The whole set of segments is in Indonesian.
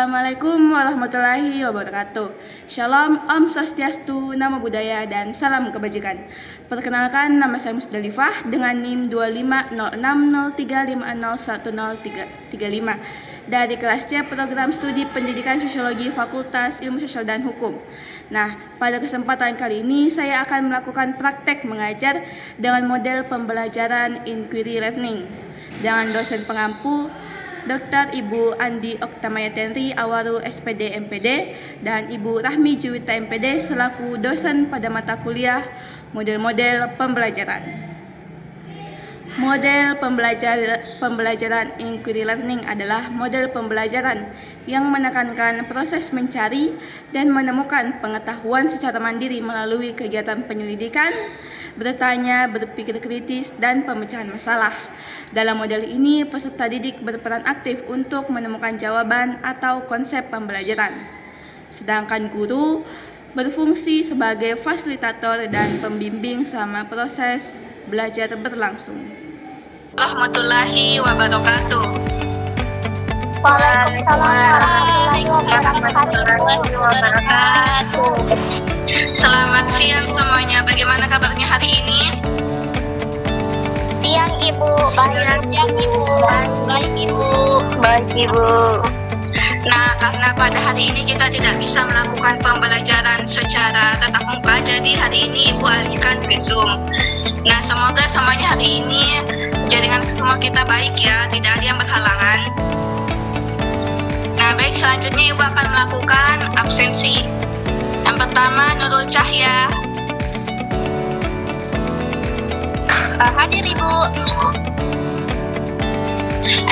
Assalamualaikum warahmatullahi wabarakatuh. Shalom, Om Swastiastu, Namo Buddhaya, dan salam kebajikan. Perkenalkan, nama saya Musdalifah dengan NIM 250603501035 dari kelas C Program Studi Pendidikan Sosiologi Fakultas Ilmu Sosial dan Hukum. Nah, pada kesempatan kali ini saya akan melakukan praktek mengajar dengan model pembelajaran inquiry learning dengan dosen pengampu Dr. Ibu Andi Oktamaya Tenri Awaru SPD MPD dan Ibu Rahmi Juwita MPD selaku dosen pada mata kuliah model-model pembelajaran. Model pembelajaran inquiry learning adalah model pembelajaran yang menekankan proses mencari dan menemukan pengetahuan secara mandiri melalui kegiatan penyelidikan, bertanya, berpikir kritis, dan pemecahan masalah. Dalam model ini, peserta didik berperan aktif untuk menemukan jawaban atau konsep pembelajaran. Sedangkan guru berfungsi sebagai fasilitator dan pembimbing selama proses belajar berlangsung. Warahmatullahi wabarakatuh. Waalaikumsalam warahmatullahi wabarakatuh. Selamat siang semuanya. Bagaimana kabarnya hari ini? Siang Ibu. Siang Ibu. Baik Ibu. Baik Ibu. Nah, karena pada hari ini kita tidak bisa melakukan pembelajaran secara tatap muka, jadi hari ini Ibu alihkan ke Zoom. Nah, semoga semuanya hari ini jaringan semua kita baik ya, tidak ada yang berhalangan. Nah, baik, selanjutnya Ibu akan melakukan absensi. Yang pertama, Nurul Cahya. Hadir Ibu.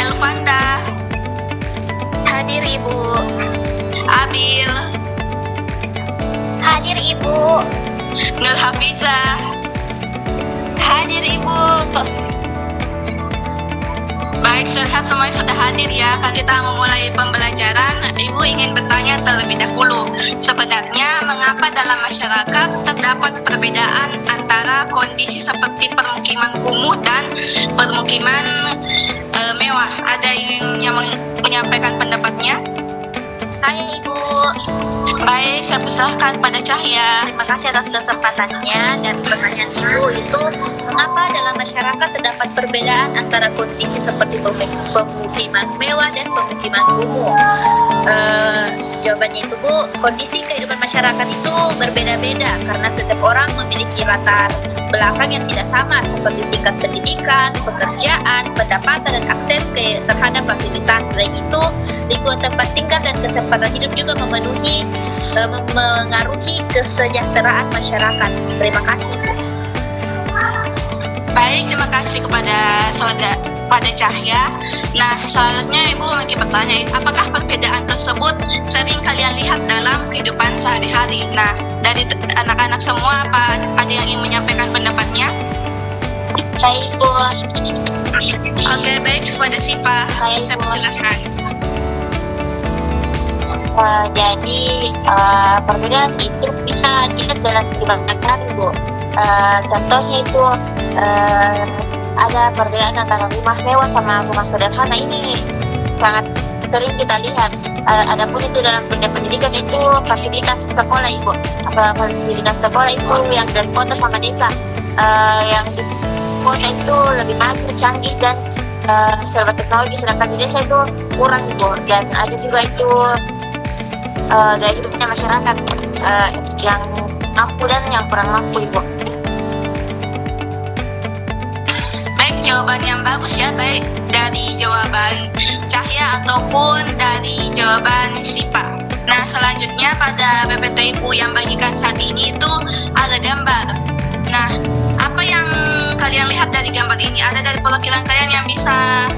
Elvanda. Hadir Ibu. Abil. Hadir Ibu. Nur Hafizah. Hadir Ibu. Baik, sehat semuanya sudah hadir ya. Kan kita memulai pembelajaran, Ibu ingin bertanya terlebih dahulu. Sebenarnya mengapa dalam masyarakat terdapat perbedaan antara kondisi seperti permukiman kumuh dan permukiman mewah? Ada yang menyampaikan pendapatnya? Saya Ibu. Baik, saya persilahkan pada Cahya. Terima kasih atas kesempatannya, dan pertanyaan Ibu itu mengapa dalam masyarakat terdapat perbedaan antara kondisi seperti pemukiman mewah dan pemukiman kumuh. Jawabannya itu Bu, kondisi kehidupan masyarakat itu berbeda-beda karena setiap orang memiliki latar belakang yang tidak sama seperti tingkat pendidikan, pekerjaan, pendapatan, dan akses terhadap fasilitas. Selain itu, lingkungan tempat tinggal dan kesempatan hidup juga mengaruhi kesejahteraan masyarakat. Terima kasih Bu. Baik, terima kasih pada Cahya. Nah, selanjutnya Ibu lagi bertanya, apakah perbedaan tersebut sering kalian lihat dalam kehidupan sehari-hari? Nah, dari anak-anak semua, apa ada yang ingin menyampaikan pendapatnya? Saya Ibu. Oke, baik, kepada Sipa, saya persilahkan. Jadi perbedaan itu bisa dilihat dalam kehidupan sehari-hari Bu. Contohnya itu ada perbedaan antara rumah mewah sama rumah sederhana. Ini sangat sering kita lihat. Adapun itu dalam pendidikan itu fasilitas sekolah Ibu. Fasilitas sekolah itu yang dari kota sama desa. Yang di kota itu lebih maju, canggih, dan serba teknologi, sedangkan di desa itu kurang Ibu. Dan ada juga itu gaya hidupnya masyarakat yang mampu dan yang kurang mampu Ibu. Baik, jawaban yang bagus ya, baik dari jawaban Cahya ataupun dari jawaban Sipa. Nah, selanjutnya pada PPT Ibu yang bagikan saat ini itu ada gambar. Nah, apa yang kalian lihat dari gambar ini? Ada dari perwakilan kalian yang bisa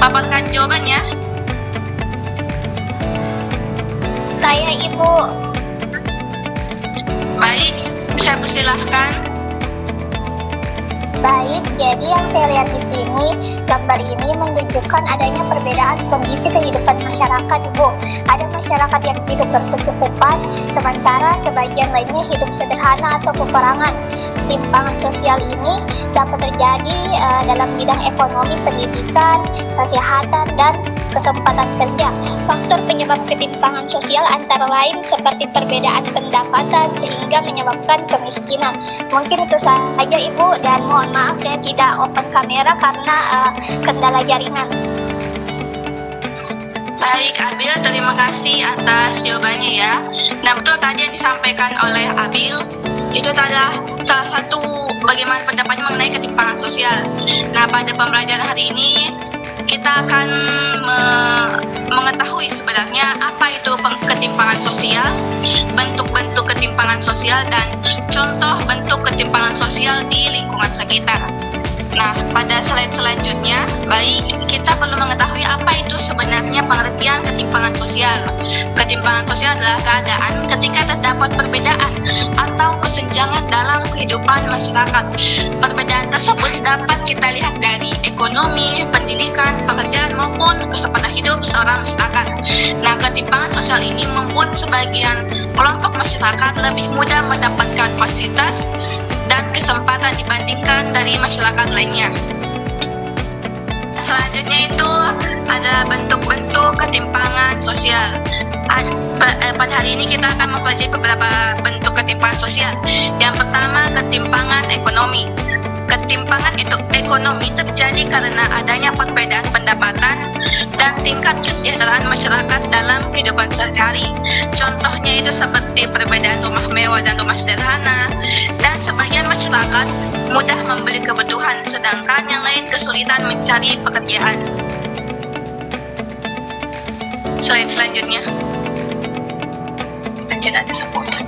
paparkan jawabannya? Saya Ibu. Baik, saya persilahkan. Baik, jadi yang saya lihat di sini, gambar ini menunjukkan adanya perbedaan kondisi kehidupan masyarakat Ibu. Ada masyarakat yang hidup berkecukupan, sementara sebagian lainnya hidup sederhana atau kekurangan. Ketimpangan sosial ini dapat terjadi dalam bidang ekonomi, pendidikan, kesehatan, dan kesempatan kerja. Faktor penyebab ketimpangan sosial antara lain seperti perbedaan pendapatan sehingga menyebabkan kemiskinan. Mungkin itu saja Ibu, dan mohon maaf saya tidak open kamera karena kendala jaringan. Baik, Abil, terima kasih atas jawabannya ya. Nah, betul tadi yang disampaikan oleh Abil, itu adalah salah satu bagaimana pendapatnya mengenai ketimpangan sosial. Nah, pada pembelajaran hari ini, kita akan mengetahui sebenarnya apa itu ketimpangan sosial, bentuk-bentuk ketimpangan sosial, dan contoh bentuk ketimpangan sosial di lingkungan sekitar. Nah, pada slide selanjutnya, baik, kita perlu mengetahui apa itu sebenarnya pengertian ketimpangan sosial. Ketimpangan sosial adalah keadaan ketika terdapat perbedaan atau kesenjangan dalam kehidupan masyarakat. Perbedaan tersebut dapat kita lihat dari ekonomi, pendidikan, pekerjaan, maupun kesempatan hidup seorang masyarakat. Nah, ketimpangan sosial ini membuat sebagian kelompok masyarakat lebih mudah mendapatkan fasilitas dan kesempatan dibandingkan dari masyarakat lainnya. Selanjutnya itu adalah bentuk-bentuk ketimpangan sosial. Pada hari ini kita akan mempelajari beberapa bentuk ketimpangan sosial. Yang pertama, ketimpangan ekonomi. Ketimpangan ekonomi terjadi karena adanya perbedaan pendapatan dan tingkat kesejahteraan masyarakat dalam kehidupan sehari-hari. Contohnya itu seperti perbedaan rumah mewah dan rumah sederhana, dan sebagian masyarakat mudah membeli kebutuhan, sedangkan yang lain kesulitan mencari pekerjaan. Slide selanjutnya. Lanjut ada seputar.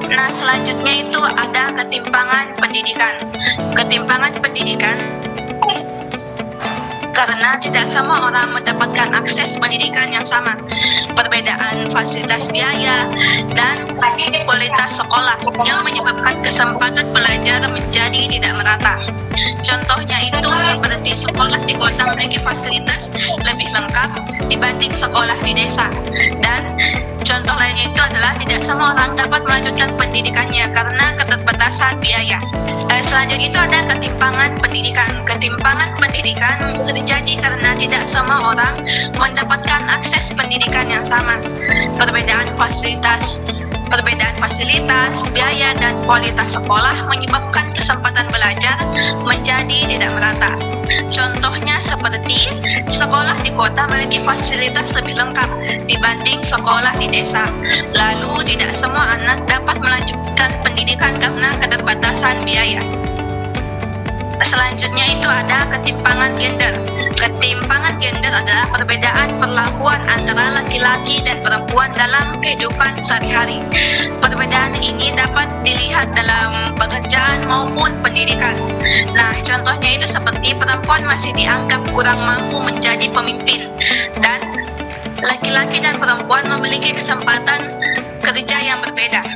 Nah, selanjutnya itu ada ketimpangan pendidikan. Ketimpangan pendidikan karena tidak semua orang mendapatkan akses pendidikan yang sama, perbedaan fasilitas biaya, dan kualitas sekolah yang menyebabkan kesempatan belajar menjadi tidak merata. Contohnya itu seperti sekolah di kota memiliki fasilitas lebih lengkap dibanding sekolah di desa, dan contoh lainnya itu adalah tidak semua orang dapat melanjutkan pendidikannya karena keterbatasan biaya. Selanjutnya itu ada ketimpangan pendidikan. Ketimpangan pendidikan terjadi karena tidak semua orang mendapatkan akses pendidikan yang sama, perbedaan fasilitas, biaya, dan kualitas sekolah menyebabkan kesempatan belajar menjadi tidak merata. Contohnya seperti sekolah di kota memiliki fasilitas lebih lengkap dibanding sekolah di desa. Lalu tidak semua anak dapat melanjutkan pendidikan karena keterbatasan biaya. Selanjutnya itu ada ketimpangan gender. Ketimpangan gender adalah perbedaan perlakuan antara laki-laki dan perempuan dalam kehidupan sehari-hari. Perbedaan ini dapat dilihat dalam pekerjaan maupun pendidikan. Nah, contohnya itu seperti perempuan masih dianggap kurang mampu menjadi pemimpin, dan laki-laki dan perempuan memiliki kesempatan kerja yang berbeda.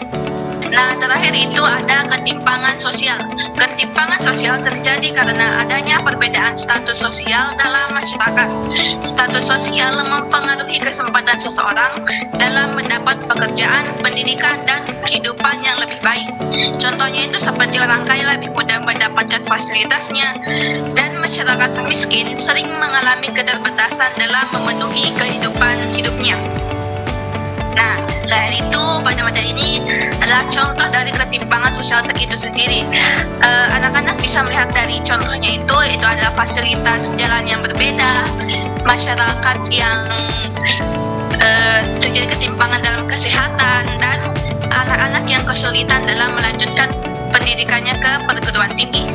Nah, terakhir itu ada ketimpangan sosial. Ketimpangan sosial terjadi karena adanya perbedaan status sosial dalam masyarakat. Status sosial mempengaruhi kesempatan seseorang dalam mendapat pekerjaan, pendidikan, dan kehidupan yang lebih baik. Contohnya itu seperti orang kaya lebih mudah mendapatkan fasilitasnya, dan masyarakat miskin sering mengalami keterbatasan dalam memenuhi kehidupan hidupnya. Nah, dari itu pada materi ini adalah contoh dari ketimpangan sosial itu sendiri. Anak-anak bisa melihat dari contohnya itu adalah fasilitas jalan yang berbeda, masyarakat yang terjadi ketimpangan dalam kesehatan, dan anak-anak yang kesulitan dalam melanjutkan pendidikannya ke perguruan tinggi.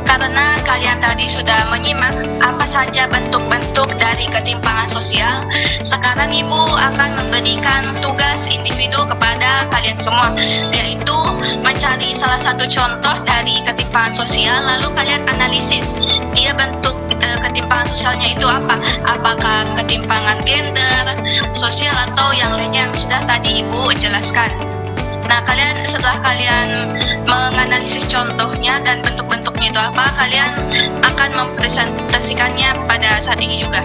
Karena kalian tadi sudah menyimak apa saja bentuk-bentuk dari ketimpangan sosial, sekarang Ibu akan memberikan tugas individu kepada kalian semua, yaitu mencari salah satu contoh dari ketimpangan sosial, lalu kalian analisis dia bentuk ketimpangan sosialnya itu apa? Apakah ketimpangan gender, sosial, atau yang lainnya yang sudah tadi Ibu jelaskan. Nah, setelah kalian menganalisis contohnya dan bentuk-bentuknya itu apa, kalian akan mempresentasikannya pada saat ini juga.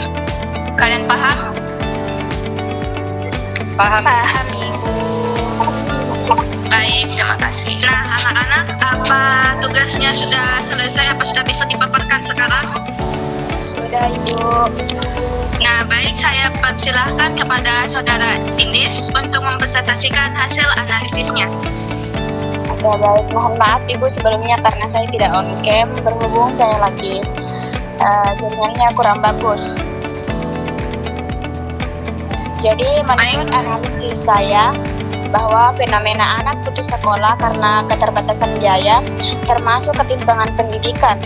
Kalian paham? Paham, Ibu. Baik. Baik, terima kasih. Nah, anak-anak, apa tugasnya sudah selesai? Apa sudah bisa dipaparkan sekarang? Sudah Ibu. Nah, baik, saya persilahkan kepada Saudara Indis untuk mempresentasikan hasil analisisnya. Ya baik, mohon maaf Ibu sebelumnya karena saya tidak on cam, berhubung saya lagi jaringannya kurang bagus. Jadi menurut analisis saya bahwa fenomena anak putus sekolah karena keterbatasan biaya termasuk ketimpangan pendidikan.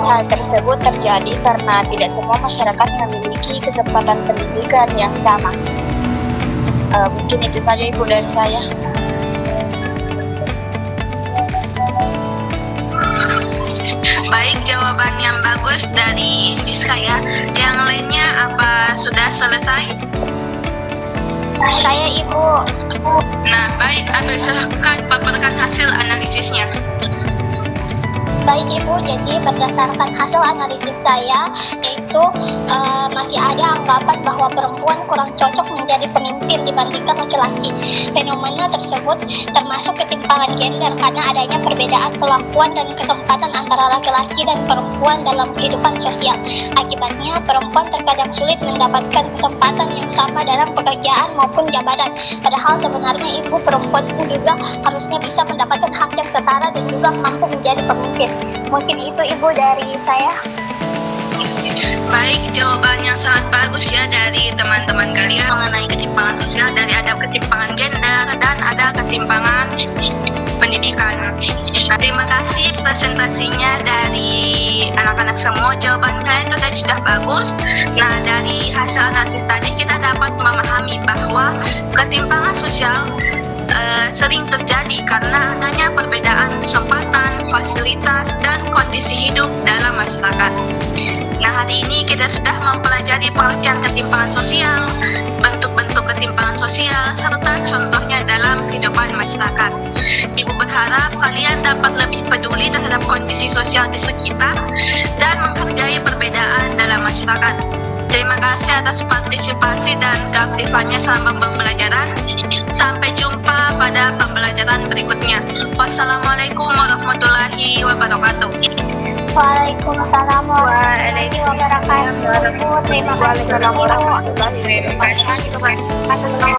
Hal tersebut terjadi karena tidak semua masyarakat memiliki kesempatan pendidikan yang sama. Mungkin itu saja Ibu dari saya. Baik, jawaban yang bagus dari Rizka ya. Yang lainnya apa sudah selesai? Saya Ibu. Nah, baik, ambil silahkan paparkan hasil analisisnya. Baik Ibu, jadi berdasarkan hasil analisis saya yaitu masih ada anggapan bahwa perempuan kurang cocok menjadi pemimpin dibandingkan laki-laki. Fenomena tersebut termasuk ketimpangan gender karena adanya perbedaan perlakuan dan kesempatan antara laki-laki dan perempuan dalam kehidupan sosial. Akibatnya perempuan terkadang sulit mendapatkan kesempatan yang sama dalam pekerjaan maupun jabatan. Padahal sebenarnya ibu perempuan pun juga harusnya bisa mendapatkan hak yang setara dan juga mampu menjadi pemimpin. Mungkin itu Ibu dari saya. Baik, jawaban yang sangat bagus ya dari teman-teman kalian mengenai ketimpangan sosial, dari ada ketimpangan gender dan ada ketimpangan pendidikan. Nah, terima kasih presentasinya dari anak-anak semua. Jawaban kalian tadi sudah bagus. Nah, dari hasil analisis tadi kita dapat memahami bahwa ketimpangan sosial sering terjadi karena adanya perbedaan kesempatan, fasilitas, dan kondisi hidup dalam masyarakat. Nah, hari ini kita sudah mempelajari pengertian ketimpangan sosial, bentuk-bentuk ketimpangan sosial, serta contohnya dalam kehidupan masyarakat. Ibu berharap kalian dapat lebih peduli terhadap kondisi sosial di sekitar dan menghargai perbedaan dalam masyarakat. Terima kasih atas partisipasi dan keaktifannya selama pembelajaran. Sampai jumpa pada pembelajaran berikutnya. Wassalamualaikum warahmatullahi wabarakatuh. Waalaikumsalam warahmatullahi wabarakatuh. Terima kasih. Waalaikumsalam warahmatullahi wabarakatuh.